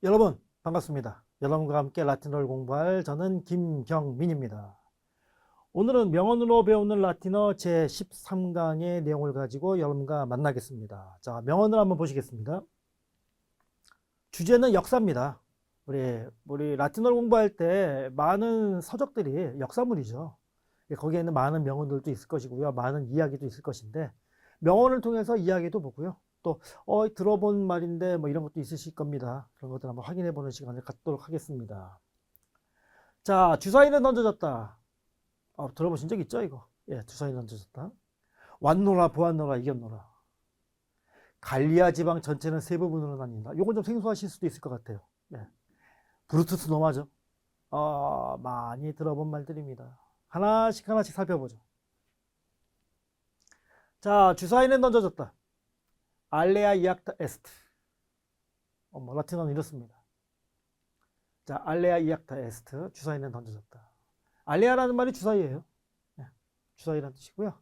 여러분 반갑습니다. 여러분과 함께 라틴어를 공부할 저는 김경민입니다. 오늘은 명언으로 배우는 라틴어 제13강의 내용을 가지고 여러분과 만나겠습니다. 자, 명언을 한번 보시겠습니다. 주제는 역사입니다. 우리 라틴어를 공부할 때 많은 서적들이 역사물이죠. 거기에는 많은 명언들도 있을 것이고요. 많은 이야기도 있을 것인데 명언을 통해서 이야기도 보고요. 또 들어본 말인데 뭐 이런 것도 있으실 겁니다. 그런 것들 한번 확인해 보는 시간을 갖도록 하겠습니다. 자, 주사위는 던져졌다. 들어보신 적 있죠, 이거? 예, 주사위 던져졌다. 왔노라 보았노라 이겼노라. 갈리아 지방 전체는 세 부분으로 나뉜다. 요건 좀 생소하실 수도 있을 것 같아요. 예. 브루투스 노마죠. 많이 들어본 말들입니다. 하나씩 살펴보죠. 자, 주사위는 던져졌다. 알레아 이악타 에스트. 라틴어는 이렇습니다. 자, 알레아 이악타 에스트. 주사위는 던져졌다. 알레아라는 말이 주사위예요. 네, 주사위라는 뜻이고요.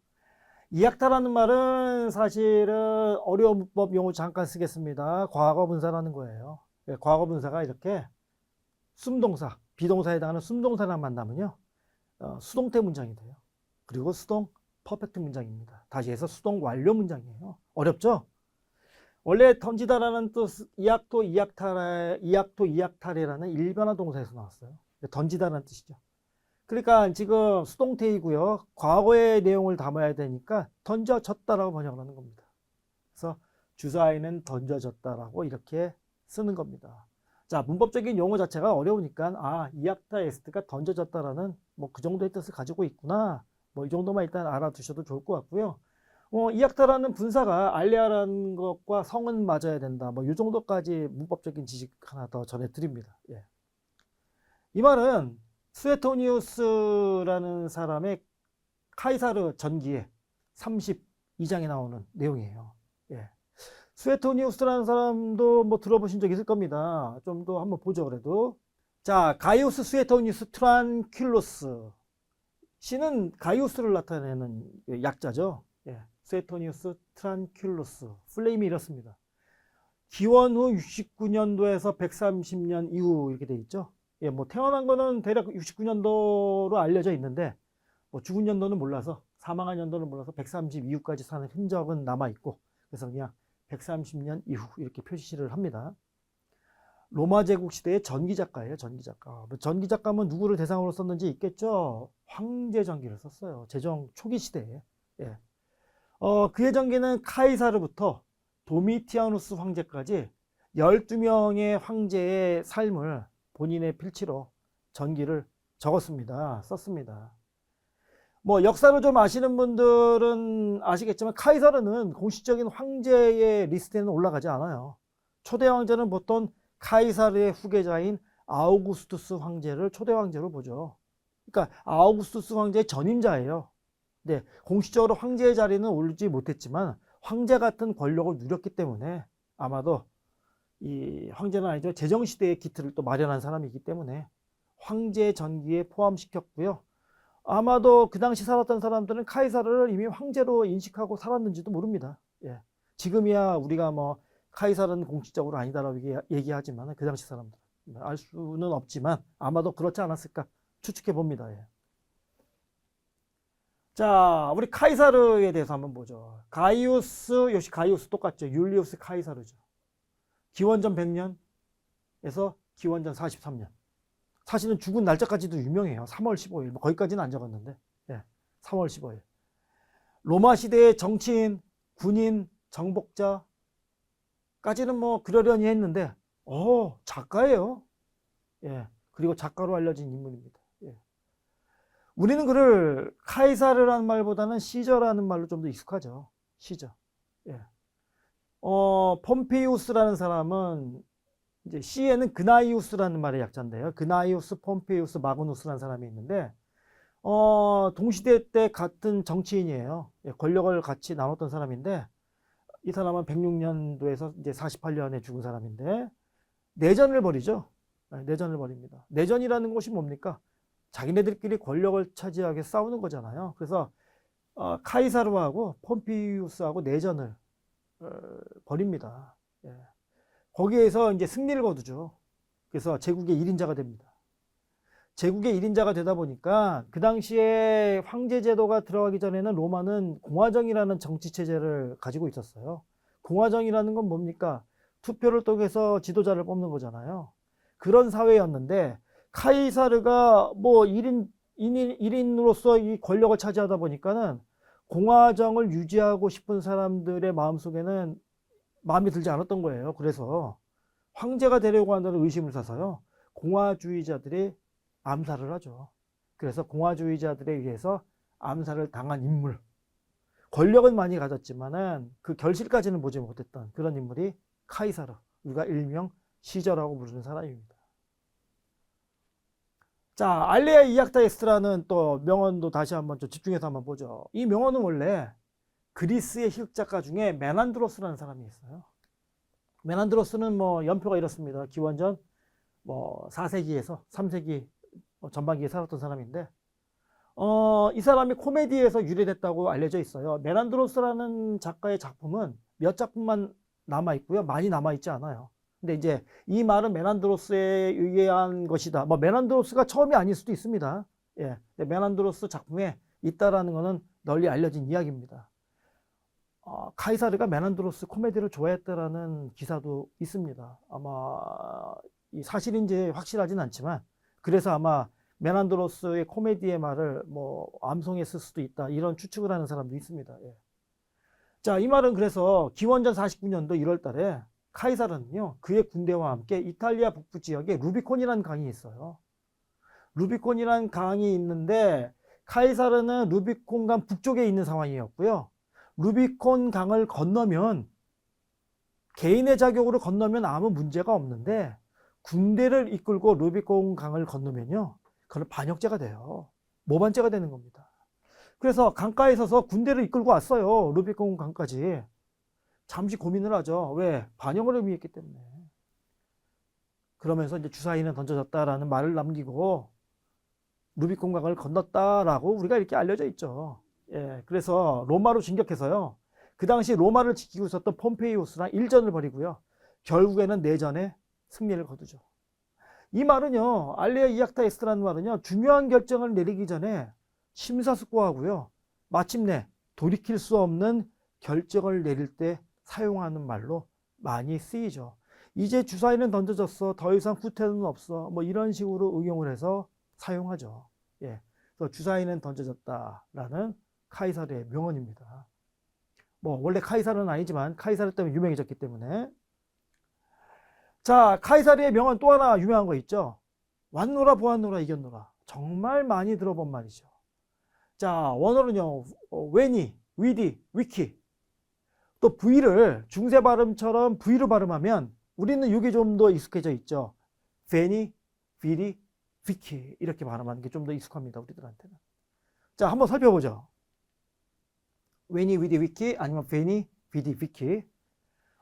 이악타라는 말은 사실은 어려운 문법 용어 잠깐 쓰겠습니다. 과거분사라는 거예요. 네, 과거분사가 이렇게 숨동사, 비동사에 해당하는 숨동사랑 만나면요. 수동태 문장이 돼요. 그리고 수동 퍼펙트 문장입니다. 다시 해서 수동 완료 문장이에요. 어렵죠? 원래 던지다라는 뜻, 이악토이악타레라는 일변화 동사에서 나왔어요. 던지다라는 뜻이죠. 그러니까 지금 수동태이고요. 과거의 내용을 담아야 되니까 던져졌다라고 번역을 하는 겁니다. 그래서 주사위는 던져졌다라고 이렇게 쓰는 겁니다. 자, 문법적인 용어 자체가 어려우니까 이악타 에스트가 던져졌다라는 뭐 그 정도의 뜻을 가지고 있구나. 뭐 이 정도만 일단 알아두셔도 좋을 것 같고요. 이악타라는 분사가 알레아라는 것과 성은 맞아야 된다. 뭐 이 정도까지 문법적인 지식 하나 더 전해드립니다. 예. 이 말은 수에토니우스라는 사람의 카이사르 전기에 32장에 나오는 내용이에요. 예. 수에토니우스라는 사람도 뭐 들어보신 적 있을 겁니다. 좀 더 한번 보죠, 그래도. 자, 가이우스 수에토니우스 트란퀼로스. 시는 가이우스를 나타내는 약자죠. 예. 수에토니우스 트란퀼로스. 플레임이 이렇습니다. 기원 후 69년도에서 130년 이후 이렇게 돼 있죠. 예, 뭐 태어난 거는 대략 69년도로 알려져 있는데 뭐 죽은 연도는 몰라서, 사망한 연도는 몰라서 130 이후까지 사는 흔적은 남아 있고, 그래서 그냥 130년 이후 이렇게 표시를 합니다. 로마 제국 시대의 전기 작가예요. 전기 작가. 전기 작가면 누구를 대상으로 썼는지 있겠죠. 황제 전기를 썼어요. 제정 초기 시대에. 예. 그의 전기는 카이사르부터 도미티아누스 황제까지 12명의 황제의 삶을 본인의 필치로 전기를 적었습니다. 썼습니다. 뭐 역사를 좀 아시는 분들은 아시겠지만 카이사르는 공식적인 황제의 리스트에는 올라가지 않아요. 초대 황제는 보통 카이사르의 후계자인 아우구스투스 황제를 초대 황제로 보죠. 그러니까 아우구스투스 황제의 전임자예요. 네, 공식적으로 황제의 자리는 오르지 못했지만 황제 같은 권력을 누렸기 때문에 아마도 이 황제는 아니죠. 제정시대의 기틀을 또 마련한 사람이기 때문에 황제 전기에 포함시켰고요. 아마도 그 당시 살았던 사람들은 카이사르를 이미 황제로 인식하고 살았는지도 모릅니다. 예. 지금이야 우리가 뭐 카이사르는 공식적으로 아니다라고 얘기하지만 그 당시 사람들 알 수는 없지만 아마도 그렇지 않았을까 추측해 봅니다. 예. 자, 우리 카이사르에 대해서 한번 보죠. 가이우스, 역시 가이우스 똑같죠. 율리우스 카이사르죠. 기원전 100년에서 기원전 43년. 사실은 죽은 날짜까지도 유명해요. 3월 15일. 뭐 거기까지는 안 적었는데. 예, 3월 15일. 로마 시대의 정치인, 군인, 정복자까지는 뭐 그러려니 했는데, 작가예요. 예, 그리고 작가로 알려진 인물입니다. 예. 우리는 그를 카이사르라는 말보다는 시저라는 말로 좀 더 익숙하죠. 시저. 예. 폼페이우스라는 사람은 이제 시에는 그나이우스라는 말의 약자인데요. 그나이우스, 폼페이우스, 마그누스라는 사람이 있는데 동시대 때 같은 정치인이에요. 예, 권력을 같이 나눴던 사람인데 이 사람은 106년도에서 이제 48년에 죽은 사람인데 내전을 벌이죠. 내전을 벌입니다. 내전이라는 것이 뭡니까? 자기네들끼리 권력을 차지하게 싸우는 거잖아요. 그래서 카이사르하고 폼페이우스하고 내전을 벌입니다. 예. 거기에서 이제 승리를 거두죠. 그래서 제국의 1인자가 됩니다. 제국의 1인자가 되다 보니까 그 당시에 황제 제도가 들어가기 전에는 로마는 공화정이라는 정치 체제를 가지고 있었어요. 공화정이라는 건 뭡니까? 투표를 통해서 지도자를 뽑는 거잖아요. 그런 사회였는데 카이사르가 뭐 1인으로서 이 권력을 차지하다 보니까는 공화정을 유지하고 싶은 사람들의 마음속에는 마음에 들지 않았던 거예요. 그래서 황제가 되려고 한다는 의심을 사서요. 공화주의자들이 암살을 하죠. 그래서 공화주의자들에 의해서 암살을 당한 인물. 권력은 많이 가졌지만은 그 결실까지는 보지 못했던 그런 인물이 카이사르. 우리가 일명 시저라고 부르는 사람입니다. 자, 알레아 이악타이스라는 또 명언도 다시 한번 좀 집중해서 한번 보죠. 이 명언은 원래 그리스의 희극작가 중에 메난드로스라는 사람이 있어요. 메난드로스는 뭐 연표가 이렇습니다. 기원전 뭐 4세기에서 3세기 전반기에 살았던 사람인데 이 사람이 코미디에서 유래됐다고 알려져 있어요. 메난드로스라는 작가의 작품은 몇 작품만 남아 있고요. 많이 남아 있지 않아요. 근데 이제 이 말은 메난드로스에 의한 것이다. 뭐 메난드로스가 처음이 아닐 수도 있습니다. 예. 메난드로스 작품에 있다라는 것은 널리 알려진 이야기입니다. 카이사르가 메난드로스 코미디를 좋아했다라는 기사도 있습니다. 아마 이 사실인지 확실하진 않지만 그래서 아마 메난드로스의 코미디의 말을 뭐 암송했을 수도 있다 이런 추측을 하는 사람도 있습니다. 예. 자, 이 말은 그래서 기원전 49년도 1월 달에 카이사르는요 그의 군대와 함께 이탈리아 북부 지역에 루비콘이라는 강이 있어요. 루비콘이라는 강이 있는데 카이사르는 루비콘강 북쪽에 있는 상황이었고요. 루비콘 강을 건너면 개인의 자격으로 건너면 아무 문제가 없는데 군대를 이끌고 루비콘 강을 건너면요 그건 반역죄가 돼요. 모반죄가 되는 겁니다. 그래서 강가에 서서 군대를 이끌고 왔어요. 루비콘 강까지. 잠시 고민을 하죠. 왜? 반역을 의미했기 때문에. 그러면서 이제 주사위는 던져졌다라는 말을 남기고 루비콘 강을 건넜다라고 우리가 이렇게 알려져 있죠. 예, 그래서 로마로 진격해서요. 그 당시 로마를 지키고 있었던 폼페이우스랑 일전을 벌이고요. 결국에는 내전에 승리를 거두죠. 이 말은요, 알레아 이악타이스라는 말은요, 중요한 결정을 내리기 전에 심사숙고하고요. 마침내 돌이킬 수 없는 결정을 내릴 때 사용하는 말로 많이 쓰이죠. 이제 주사위는 던져졌어. 더 이상 후퇴는 없어. 뭐 이런 식으로 응용을 해서 사용하죠. 예. 그래서 주사위는 던져졌다라는 카이사르의 명언입니다. 뭐 원래 카이사르는 아니지만 카이사르 때문에 유명해졌기 때문에. 자, 카이사르의 명언 또 하나 유명한 거 있죠. 왔노라 보았노라 이겼노라. 정말 많이 들어본 말이죠. 자, 원어는요. 왜니, 위디, 위키. 또 V를 중세 발음처럼 V로 발음하면 우리는 이게 좀 더 익숙해져 있죠. 베니, 비리, 위키 이렇게 발음하는 게 좀 더 익숙합니다. 우리들한테는. 자, 한번 살펴보죠. 왜니, 위디, 위키 아니면 베니, 비디, 위키.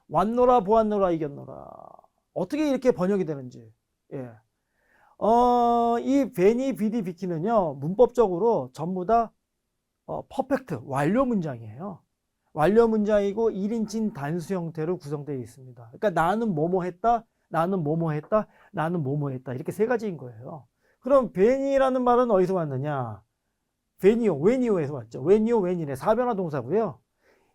왔노라 보았노라 이겼노라. 어떻게 이렇게 번역이 되는지. 예. 이 베니, 비디, 비키는요. 문법적으로 전부 다 퍼펙트 완료 문장이에요. 완료 문장이고 1인칭 단수 형태로 구성되어 있습니다. 그러니까 나는 뭐뭐 했다, 나는 뭐뭐 했다, 나는 뭐뭐 했다. 이렇게 세 가지인 거예요. 그럼 베니라는 말은 어디서 왔느냐? 베니오, 웨니오에서 왔죠. 웨니오, 웨니네. 사변화 동사고요.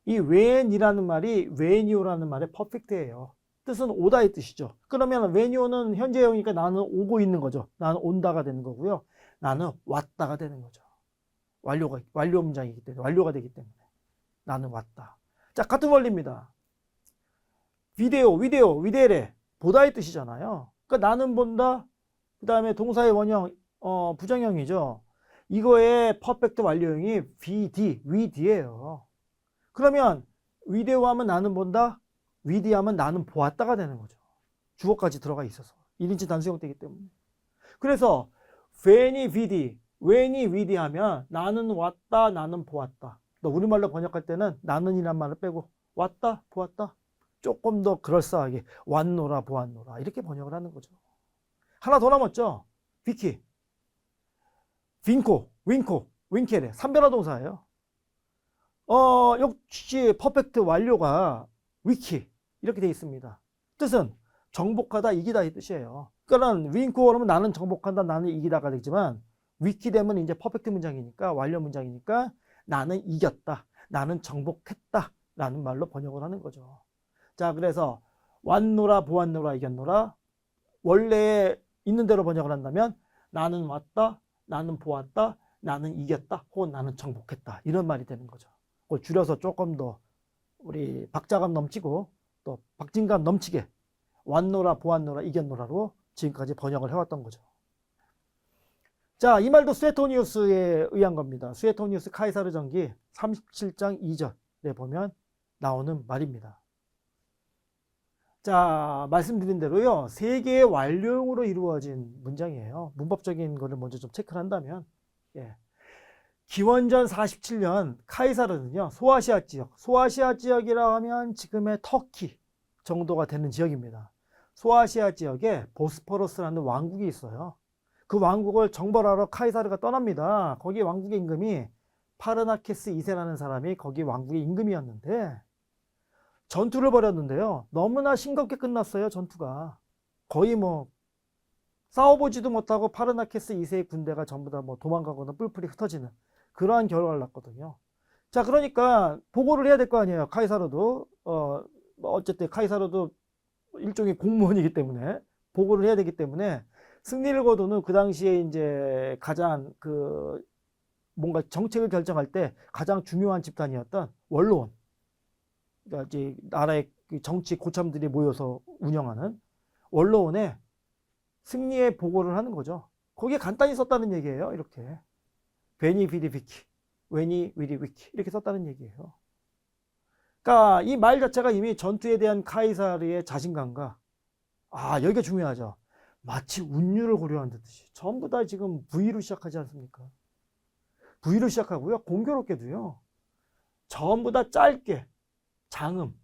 이 웬이라는 말이 웨니오라는 말의 퍼펙트예요. 뜻은 오다의 뜻이죠. 그러면 웨니오는 현재형이니까 나는 오고 있는 거죠. 나는 온다가 되는 거고요. 나는 왔다가 되는 거죠. 완료 문장이기 때문에, 완료가 되기 때문에. 나는 왔다. 자, 같은 원리입니다. 비데오, 위데레. 보다의 뜻이잖아요. 그러니까 나는 본다. 그 다음에 동사의 원형, 부정형이죠. 이거의 퍼펙트 완료형이 위디예요. 그러면 위데오 하면 나는 본다. 위디 하면 나는 보았다가 되는 거죠. 주어까지 들어가 있어서. 1인칭 단수형 되기 때문에. 그래서 웨니 위디 하면 나는 왔다, 나는 보았다. 우리말로 번역할 때는 나는이란 말을 빼고 왔다, 보았다. 조금 더 그럴싸하게 왔노라, 보았노라. 이렇게 번역을 하는 거죠. 하나 더 남았죠. 비키, 윙코, 윙케레. 삼변화 동사예요. 역시 퍼펙트 완료가 위키. 이렇게 되어 있습니다. 뜻은 정복하다, 이기다 이 뜻이에요. 그러니까 윙크오르면 나는 정복한다, 나는 이기다가 되지만 위키 되면 이제 퍼펙트 문장이니까, 완료 문장이니까 나는 이겼다, 나는 정복했다 라는 말로 번역을 하는 거죠. 자, 그래서 왔노라, 보았노라, 이겼노라. 원래 있는 대로 번역을 한다면 나는 왔다, 나는 보았다, 나는 이겼다, 혹은 나는 정복했다, 이런 말이 되는 거죠. 그걸 줄여서 조금 더 우리 박자감 넘치고 또 박진감 넘치게 왔노라, 보았노라, 이겼노라로 지금까지 번역을 해왔던 거죠. 자, 이 말도 수에토니우스에 의한 겁니다. 수에토니우스 카이사르 전기 37장 2절에 보면 나오는 말입니다. 자, 말씀드린 대로요, 세 개의 완료형으로 이루어진 문장이에요. 문법적인 거를 먼저 좀 체크를 한다면, 예. 기원전 47년 카이사르는요, 소아시아 지역, 소아시아 지역이라 하면 지금의 터키 정도가 되는 지역입니다. 소아시아 지역에 보스포러스라는 왕국이 있어요. 그 왕국을 정벌하러 카이사르가 떠납니다. 거기 왕국의 임금이 파르나케스 2세라는 사람이 거기 왕국의 임금이었는데 전투를 벌였는데요. 너무나 싱겁게 끝났어요. 전투가. 거의 뭐 싸워보지도 못하고 파르나케스 2세의 군대가 전부 다 뭐 도망가거나 뿔뿔이 흩어지는 그러한 결과를 났거든요. 자, 그러니까 보고를 해야 될 거 아니에요. 카이사르도 어쨌든 카이사르도 일종의 공무원이기 때문에 보고를 해야 되기 때문에 승리를 거두는 그 당시에 이제 가장 그 뭔가 정책을 결정할 때 가장 중요한 집단이었던 원로원, 그러니까 이제 나라의 정치 고참들이 모여서 운영하는 원로원에 승리의 보고를 하는 거죠. 거기에 간단히 썼다는 얘기예요. 이렇게 베니 비디 비키, 웨니 위디 위키 이렇게 썼다는 얘기예요. 그러니까 이 말 자체가 이미 전투에 대한 카이사르의 자신감과 여기가 중요하죠. 마치 운율을 고려한 듯이 전부 다 지금 V로 시작하지 않습니까? V로 시작하고요. 공교롭게도요. 전부 다 짧게 장음.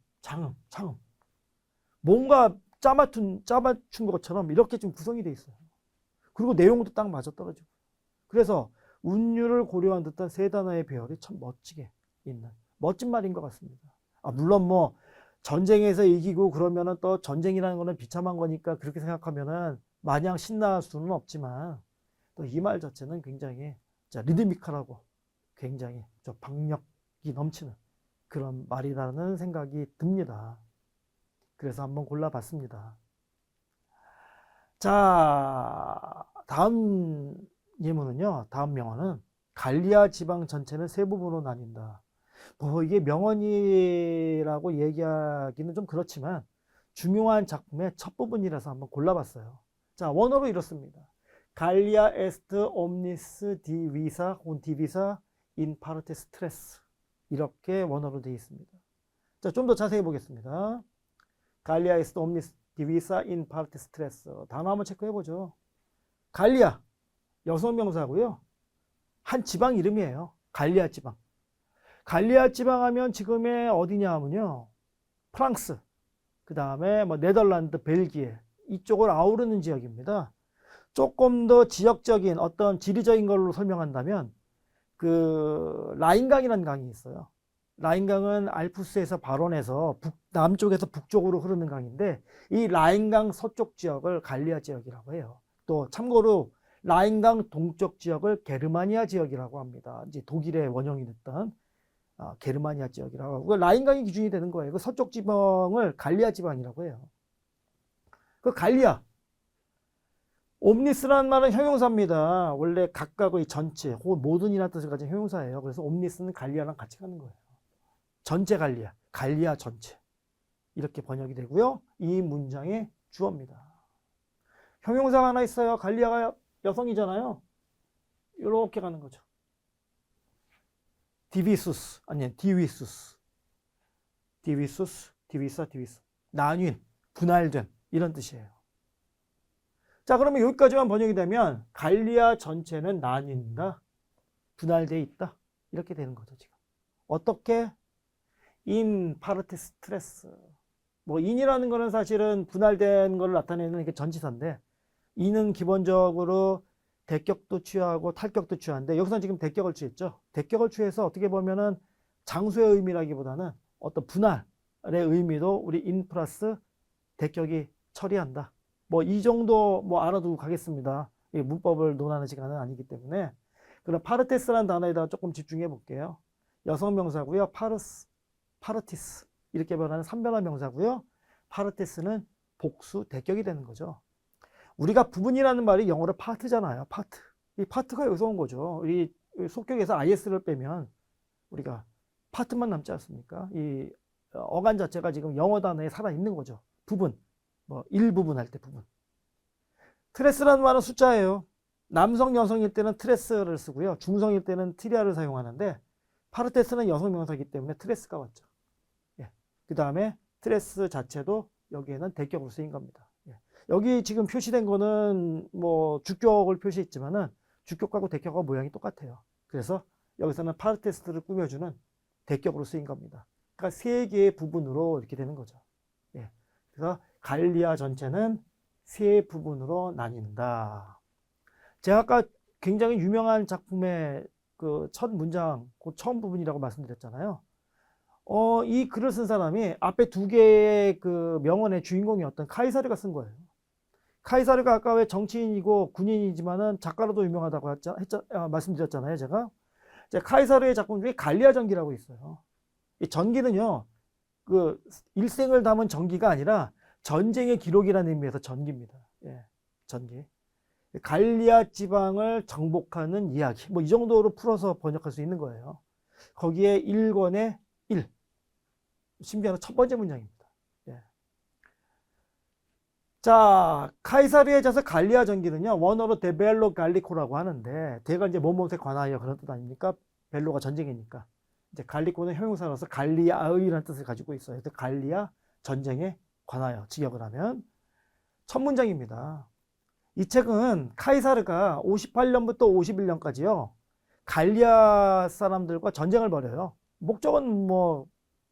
뭔가 짜맞춘 것처럼 이렇게 좀 구성이 돼 있어요. 그리고 내용도 딱 맞아떨어지고. 그래서 운율을 고려한 듯한 세 단어의 배열이 참 멋지게 있는 멋진 말인 것 같습니다. 물론 뭐 전쟁에서 이기고 그러면은 또 전쟁이라는 거는 비참한 거니까 그렇게 생각하면은 마냥 신나할 수는 없지만 또 이 말 자체는 굉장히 리드미컬하고 굉장히 박력이 넘치는 그런 말이라는 생각이 듭니다. 그래서 한번 골라봤습니다. 자, 다음 예문은요. 다음 명언은 갈리아 지방 전체는 세 부분으로 나뉜다. 뭐 이게 명언이라고 얘기하기는 좀 그렇지만 중요한 작품의 첫 부분이라서 한번 골라봤어요. 자, 원어로 이렇습니다. 갈리아 에스트 옴니스 디비사 온 디비사 인 파르테 스트레스, 이렇게 원어로 되어 있습니다. 자, 좀 더 자세히 보겠습니다. 갈리아 에스트 옴니스 디비사 인 파르테 스트레스, 단어 한번 체크해 보죠. 갈리아 여성 명사고요. 한 지방 이름이에요. 갈리아 지방. 갈리아 지방 하면 지금의 어디냐 하면요. 프랑스, 그 다음에 뭐 네덜란드, 벨기에 이쪽을 아우르는 지역입니다. 조금 더 지역적인 어떤 지리적인 걸로 설명한다면 그 라인강이라는 강이 있어요. 라인강은 알프스에서 발원해서 남쪽에서 북쪽으로 흐르는 강인데 이 라인강 서쪽 지역을 갈리아 지역이라고 해요. 또 참고로 라인강 동쪽 지역을 게르마니아 지역이라고 합니다. 이제 독일의 원형이 됐던 게르마니아 지역이라고 하고, 라인강이 기준이 되는 거예요. 그 서쪽 지방을 갈리아 지방이라고 해요. 그 갈리아, 옴니스라는 말은 형용사입니다. 원래 각각의 전체 혹은 모든이라는 뜻을 가진 형용사예요. 그래서 옴니스는 갈리아랑 같이 가는 거예요. 전체 갈리아, 갈리아 전체, 이렇게 번역이 되고요. 이 문장의 주어입니다. 형용사가 하나 있어요. 갈리아가 여성이잖아요. 이렇게 가는 거죠. 디비수스, 아니 디위수스, 디비수스, 디비사, 디비스, 나뉜, 분할된, 이런 뜻이에요. 자, 그러면 여기까지만 번역이 되면 갈리아 전체는 나뉜다, 분할되어 있다, 이렇게 되는 거죠. 지금 어떻게? 인 파르테 스트레스. 뭐 인이라는 거는 사실은 분할된 걸 나타내는 게 전치사인데, 인은 기본적으로 대격도 취하고 탈격도 취하는데 여기서는 지금 대격을 취했죠. 대격을 취해서 어떻게 보면은 장소의 의미라기보다는 어떤 분할의 의미도 우리 인 플러스 대격이 처리한다, 뭐 이 정도 뭐 알아두고 가겠습니다. 문법을 논하는 시간은 아니기 때문에. 그럼 파르테스라는 단어에다가 조금 집중해 볼게요. 여성 명사고요. 파르티스 이렇게 변하는 3변화 명사고요. 파르테스는 복수 대격이 되는 거죠. 우리가 부분이라는 말이 영어로 파트잖아요. 파트. 이 파트가 여기서 온 거죠. 우리 속격에서 is를 빼면 우리가 파트만 남지 않습니까? 이 어간 자체가 지금 영어 단어에 살아있는 거죠. 부분. 뭐 일부분 할 때 부분. 트레스라는 말은 숫자예요. 남성, 여성일 때는 트레스를 쓰고요. 중성일 때는 트리아를 사용하는데 파르테스는 여성 명사이기 때문에 트레스가 왔죠. 예. 그 다음에 트레스 자체도 여기에는 대격으로 쓰인 겁니다. 예. 여기 지금 표시된 거는 뭐 주격을 표시했지만은 주격하고 대격하고 모양이 똑같아요. 그래서 여기서는 파르테스를 꾸며주는 대격으로 쓰인 겁니다. 그러니까 세 개의 부분으로 이렇게 되는 거죠. 예. 그래서 갈리아 전체는 세 부분으로 나뉜다. 제가 아까 굉장히 유명한 작품의 그 첫 문장, 그 처음 부분이라고 말씀드렸잖아요. 이 글을 쓴 사람이 앞에 두 개의 그 명언의 주인공이었던 카이사르가 쓴 거예요. 카이사르가 아까 왜 정치인이고 군인이지만은 작가로도 유명하다고 말씀드렸잖아요, 제가. 카이사르의 작품 중에 갈리아 전기라고 있어요. 이 전기는요, 그 일생을 담은 전기가 아니라 전쟁의 기록이라는 의미에서 전기입니다. 예, 전기. 갈리아 지방을 정복하는 이야기. 뭐 이 정도로 풀어서 번역할 수 있는 거예요. 거기에 1권의 1. 신비한 첫 번째 문장입니다. 예. 자, 카이사르에 져서 갈리아 전기는요, 원어로 데벨로 갈리코라고 하는데, 대가 이제 뭐뭐에 관하여 그런 뜻 아닙니까? 벨로가 전쟁이니까. 이제 갈리코는 형용사로서 갈리아의라는 뜻을 가지고 있어요. 그래서 갈리아 전쟁에 관하여 직역을 하면 첫 문장입니다. 이 책은 카이사르가 58년부터 51년까지요. 갈리아 사람들과 전쟁을 벌여요. 목적은 뭐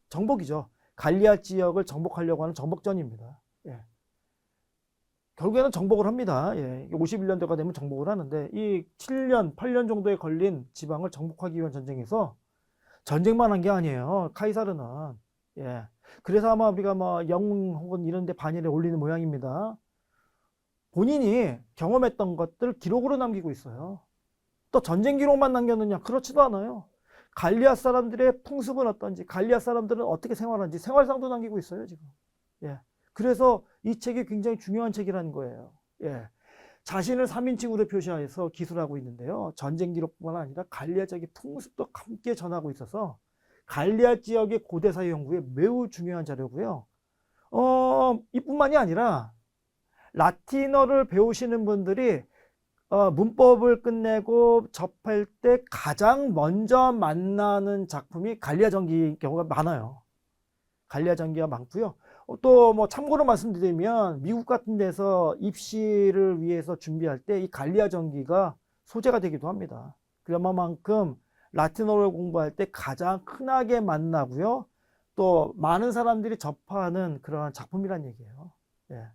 정복이죠. 갈리아 지역을 정복하려고 하는 정복전입니다. 예. 결국에는 정복을 합니다. 예. 51년대가 되면 정복을 하는데 이 7년, 8년 정도에 걸린 지방을 정복하기 위한 전쟁에서 전쟁만 한 게 아니에요. 카이사르는. 예. 그래서 아마 우리가 뭐 영웅 혹은 이런 데 반열에 올리는 모양입니다. 본인이 경험했던 것들 기록으로 남기고 있어요. 또 전쟁 기록만 남겼느냐? 그렇지도 않아요. 갈리아 사람들의 풍습은 어떤지, 갈리아 사람들은 어떻게 생활하는지 생활상도 남기고 있어요, 지금. 예. 그래서 이 책이 굉장히 중요한 책이라는 거예요. 예. 자신을 3인칭으로 표시해서 기술하고 있는데요. 전쟁 기록뿐만 아니라 갈리아 지역의 풍습도 함께 전하고 있어서 갈리아 지역의 고대사회 연구에 매우 중요한 자료고요. 이뿐만이 아니라 라틴어를 배우시는 분들이 문법을 끝내고 접할 때 가장 먼저 만나는 작품이 갈리아 전기인 경우가 많아요. 갈리아 전기가 많고요. 또 뭐 참고로 말씀드리면 미국 같은 데서 입시를 위해서 준비할 때 이 갈리아 전기가 소재가 되기도 합니다. 그만큼 라틴어를 공부할 때 가장 흔하게 만나고요. 또 많은 사람들이 접하는 그러한 작품이란 얘기예요. 예.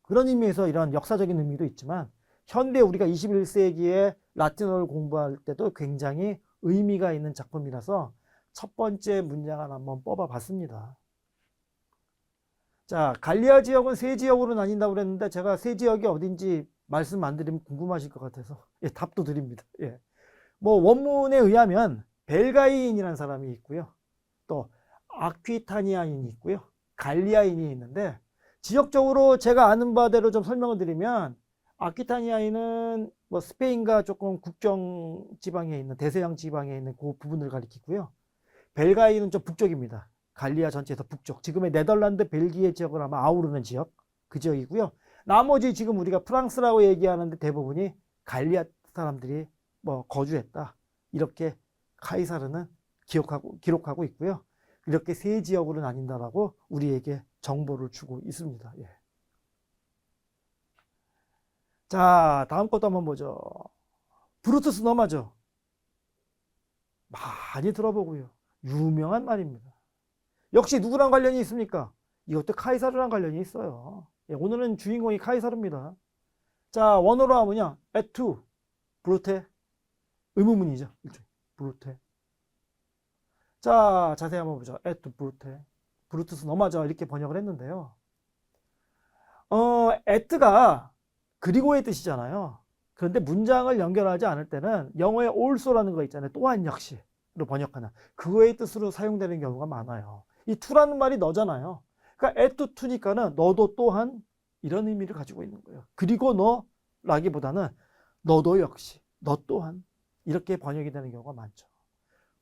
그런 의미에서 이런 역사적인 의미도 있지만 현대 우리가 21세기에 라틴어를 공부할 때도 굉장히 의미가 있는 작품이라서 첫 번째 문장을 한번 뽑아 봤습니다. 자, 갈리아 지역은 세 지역으로 나뉜다고 그랬는데 제가 세 지역이 어딘지 말씀 안 드리면 궁금하실 것 같아서 예, 답도 드립니다. 예. 뭐 원문에 의하면 벨가이인이라는 사람이 있고요. 또 아퀴타니아인이 있고요. 갈리아인이 있는데 지역적으로 제가 아는 바대로 좀 설명을 드리면 아퀴타니아인은 뭐 스페인과 조금 국경 지방에 있는 대서양 지방에 있는 그 부분을 가리키고요. 벨가이는 좀 북쪽입니다. 갈리아 전체에서 북쪽. 지금의 네덜란드, 벨기에 지역을 아마 아우르는 지역. 그 지역이고요. 나머지 지금 우리가 프랑스라고 얘기하는데 대부분이 갈리아 사람들이 뭐 거주했다. 이렇게 카이사르는 기록하고 있고요. 이렇게 세 지역으로 나뉜다라고 우리에게 정보를 주고 있습니다. 예. 자, 다음 것도 한번 보죠. 브루투스 너마저. 많이 들어보고요. 유명한 말입니다. 역시 누구랑 관련이 있습니까? 이것도 카이사르랑 관련이 있어요. 예, 오늘은 주인공이 카이사르입니다. 자, 원어로 하면요. 에투, 브루테. 의문문이죠. 브루테. 자, 자세히 한번 보죠. 에투, 브루테. 브루투스 너마저 이렇게 번역을 했는데요. at가 그리고의 뜻이잖아요. 그런데 문장을 연결하지 않을 때는 영어의 also라는 거 있잖아요. 또한 역시로 번역하는 그거의 뜻으로 사용되는 경우가 많아요. 이 to라는 말이 너잖아요. 그러니까 at to니까는 너도 또한 이런 의미를 가지고 있는 거예요. 그리고 너라기보다는 너도 역시, 너 또한 이렇게 번역이 되는 경우가 많죠.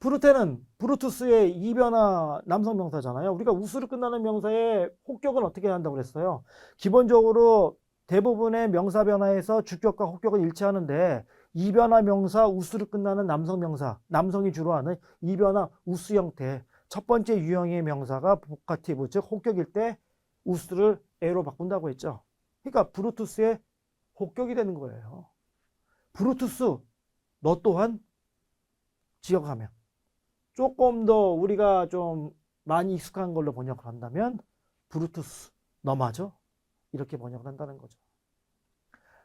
브루테는 브루투스의 이변화 남성 명사잖아요. 우리가 우스로 끝나는 명사의 혹격은 어떻게 한다고 그랬어요? 기본적으로 대부분의 명사 변화에서 주격과 혹격은 일치하는데 이변화 명사 우스로 끝나는 남성 명사, 남성이 주로 하는 이변화 우스 형태. 첫 번째 유형의 명사가 보카티브, 즉 혹격일 때 우스를 에로 바꾼다고 했죠. 그러니까 브루투스의 혹격이 되는 거예요. 브루투스, 너 또한 지역하면 조금 더 우리가 좀 많이 익숙한 걸로 번역을 한다면 브루투스, 너 맞아? 이렇게 번역을 한다는 거죠.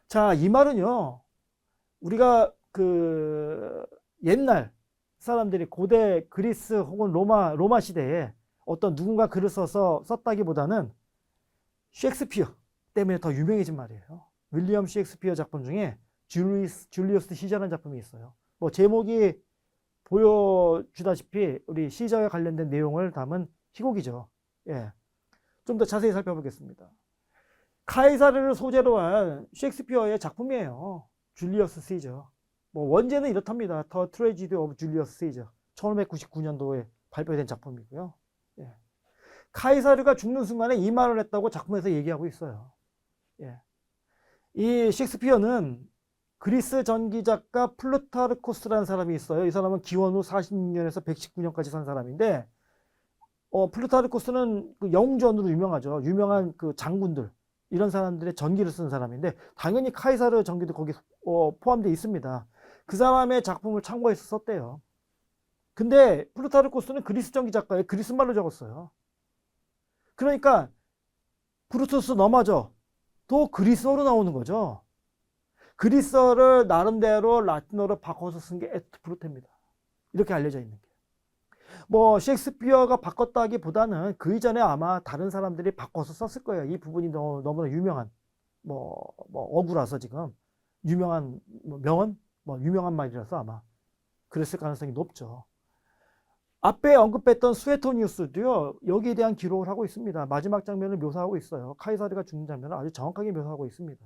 자, 이 말은요, 우리가 옛날 사람들이 고대 그리스 혹은 로마 시대에 어떤 누군가 글을 써서 썼다기보다는 셰익스피어 때문에 더 유명해진 말이에요. 윌리엄 셰익스피어 작품 중에 줄리어스 시저라는 작품이 있어요. 뭐 제목이 보여주다시피 우리 시저에 관련된 내용을 담은 희곡이죠. 예. 좀 더 자세히 살펴보겠습니다. 카이사르를 소재로 한 셰익스피어의 작품이에요. 줄리어스 시저. 뭐 원제는 이렇답니다. 더 트레지디 오브 줄리어스 시저. 1599년도에 발표된 작품이고요. 예. 카이사르가 죽는 순간에 이 말을 했다고 작품에서 얘기하고 있어요. 예. 이 셰익스피어는 그리스 전기 작가 플루타르코스라는 사람이 있어요. 이 사람은 기원 후 46년에서 119년까지 산 사람인데, 플루타르코스는 그 영웅전으로 유명하죠. 유명한 그 장군들, 이런 사람들의 전기를 쓴 사람인데, 당연히 카이사르 전기도 거기 포함되어 있습니다. 그 사람의 작품을 참고해서 썼대요. 근데 플루타르코스는 그리스 전기 작가의 그리스말로 적었어요. 그러니까 브루투스 너마저 또 그리스어로 나오는 거죠. 그리스어를 나름대로 라틴어로 바꿔서 쓴 게 에트 브루테입니다. 이렇게 알려져 있는 게. 뭐 셰익스피어가 바꿨다기보다는 그 이전에 아마 다른 사람들이 바꿔서 썼을 거예요. 이 부분이 너무나 유명한 어구라서 지금 유명한 명언, 유명한 말이라서 아마 그랬을 가능성이 높죠. 앞에 언급했던 수에토니우스도요, 여기에 대한 기록을 하고 있습니다. 마지막 장면을 묘사하고 있어요. 카이사르가 죽는 장면을 아주 정확하게 묘사하고 있습니다.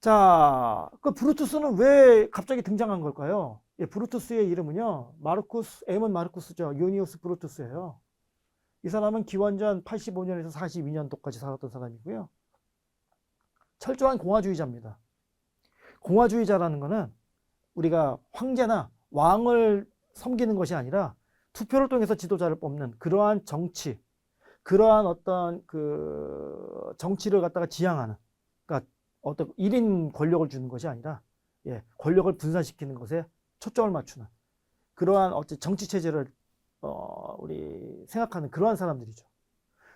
자, 그 브루투스는 왜 갑자기 등장한 걸까요? 예, 브루투스의 이름은요, M은 마르쿠스죠. 요니우스 브루투스예요. 이 사람은 기원전 85년에서 42년도까지 살았던 사람이고요. 철저한 공화주의자입니다. 공화주의자라는 것은 우리가 황제나 왕을 섬기는 것이 아니라 투표를 통해서 지도자를 뽑는 그러한 정치, 그러한 어떤 그 정치를 갖다가 지향하는, 그러니까 어떤 1인 권력을 주는 것이 아니라, 예, 권력을 분산시키는 것에 초점을 맞추는 그러한 어떤 정치 체제를 우리 생각하는 그러한 사람들이죠.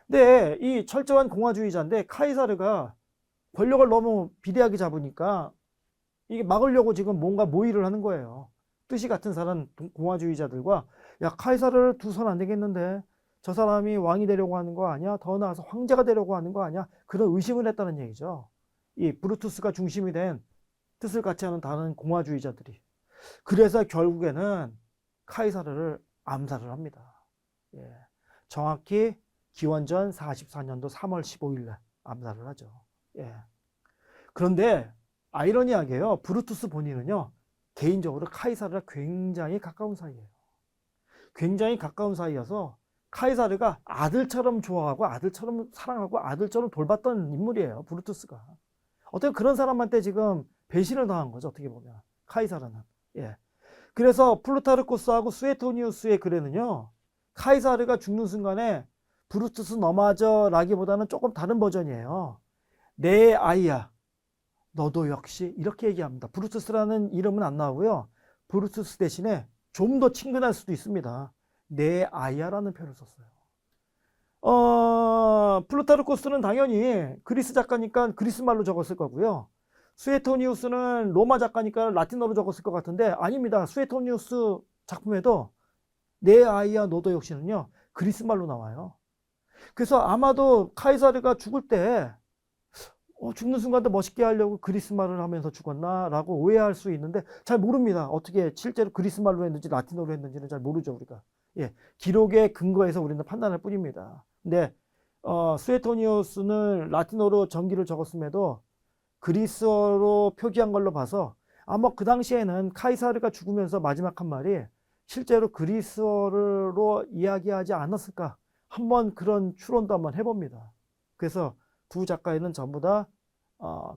근데 이 철저한 공화주의자인데 카이사르가 권력을 너무 비대하게 잡으니까 이게 막으려고 지금 뭔가 모의를 하는 거예요. 뜻이 같은 사람 공화주의자들과, 야, 카이사르를 두선 안 되겠는데 저 사람이 왕이 되려고 하는 거 아니야? 더 나아가서 황제가 되려고 하는 거 아니야? 그런 의심을 했다는 얘기죠. 이 브루투스가 중심이 된 뜻을 같이 하는 다른 공화주의자들이. 그래서 결국에는 카이사르를 암살을 합니다. 예. 정확히 기원전 44년도 3월 15일에 암살을 하죠. 예. 그런데 아이러니하게요, 브루투스 본인은요, 개인적으로 카이사르가 굉장히 가까운 사이예요. 굉장히 가까운 사이여서 카이사르가 아들처럼 좋아하고 아들처럼 사랑하고 아들처럼 돌봤던 인물이에요, 브루투스가. 어떻게 그런 사람한테 지금 배신을 당한 거죠, 어떻게 보면 카이사르는. 예. 그래서 플루타르코스하고 수에토니우스의 글에는요, 카이사르가 죽는 순간에 브루투스 너마저 라기보다는 조금 다른 버전이에요. 내 아이야, 너도 역시, 이렇게 얘기합니다. 브루투스라는 이름은 안 나오고요, 브루투스 대신에 좀 더 친근할 수도 있습니다. 내 아이야라는 표현을 썼어요. 플루타르코스는 당연히 그리스 작가니까 그리스말로 적었을 거고요. 수에토니우스는 로마 작가니까 라틴어로 적었을 것 같은데 아닙니다. 수에토니우스 작품에도 내 아이야 너도 역시는요, 그리스말로 나와요. 그래서 아마도 카이사르가 죽을 때 죽는 순간도 멋있게 하려고 그리스 말을 하면서 죽었나라고 오해할 수 있는데 잘 모릅니다. 어떻게 실제로 그리스 말로 했는지 라틴어로 했는지는 잘 모르죠, 우리가. 예, 기록에 근거해서 우리는 판단할 뿐입니다. 근데 수에토니우스는 라틴어로 전기를 적었음에도 그리스어로 표기한 걸로 봐서 아마 그 당시에는 카이사르가 죽으면서 마지막 한 말이 실제로 그리스어로 이야기하지 않았을까? 한번 그런 추론도 한번 해봅니다. 그래서 두 작가에는 전부 다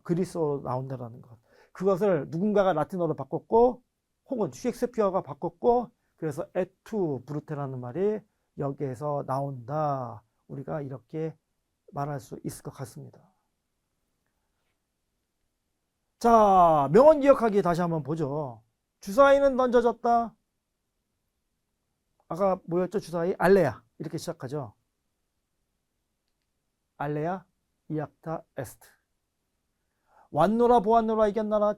그리스어로 나온다라는 것. 그것을 누군가가 라틴어로 바꿨고 혹은 셰익스피어가 바꿨고 그래서 에투 브루테라는 말이 여기에서 나온다. 우리가 이렇게 말할 수 있을 것 같습니다. 자, 명언 기억하기 다시 한번 보죠. 주사위는 던져졌다. 아까 뭐였죠? 주사위? 알레야. 이렇게 시작하죠. 알레야 이악타 에스트. 왔노라 보았노라 이겼나라.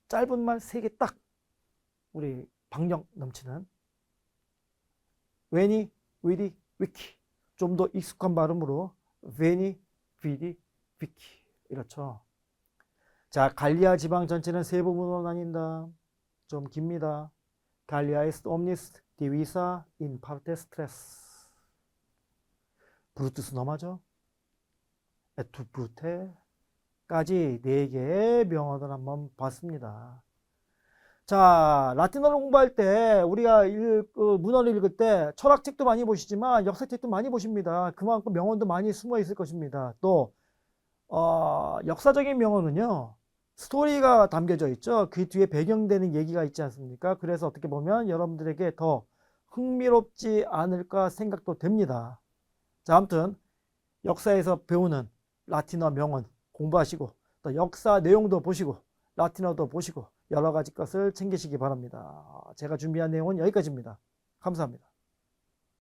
짧은 말 3개 딱. 우리 박력 넘치는 웨니, 위디, 위키. 좀 더 익숙한 발음으로 웨니, 위디, 위키. 이렇죠. 자, 갈리아 지방 전체는 3부분으로 나뉜다. 좀 깁니다. 갈리아 est omnis divisa in partes tres. 브루투스 넘어죠. 에투 브루테까지 4개의 명언을 한번 봤습니다. 자, 라틴어를 공부할 때 우리가 문헌을 읽을 때 철학책도 많이 보시지만 역사책도 많이 보십니다. 그만큼 명언도 많이 숨어 있을 것입니다. 또 역사적인 명언은요. 스토리가 담겨져 있죠. 그 뒤에 배경되는 얘기가 있지 않습니까? 그래서 어떻게 보면 여러분들에게 더 흥미롭지 않을까 생각도 됩니다. 자, 아무튼 역사에서 배우는 라틴어 명언 공부하시고 또 역사 내용도 보시고 라틴어도 보시고 여러 가지 것을 챙기시기 바랍니다. 제가 준비한 내용은 여기까지입니다. 감사합니다.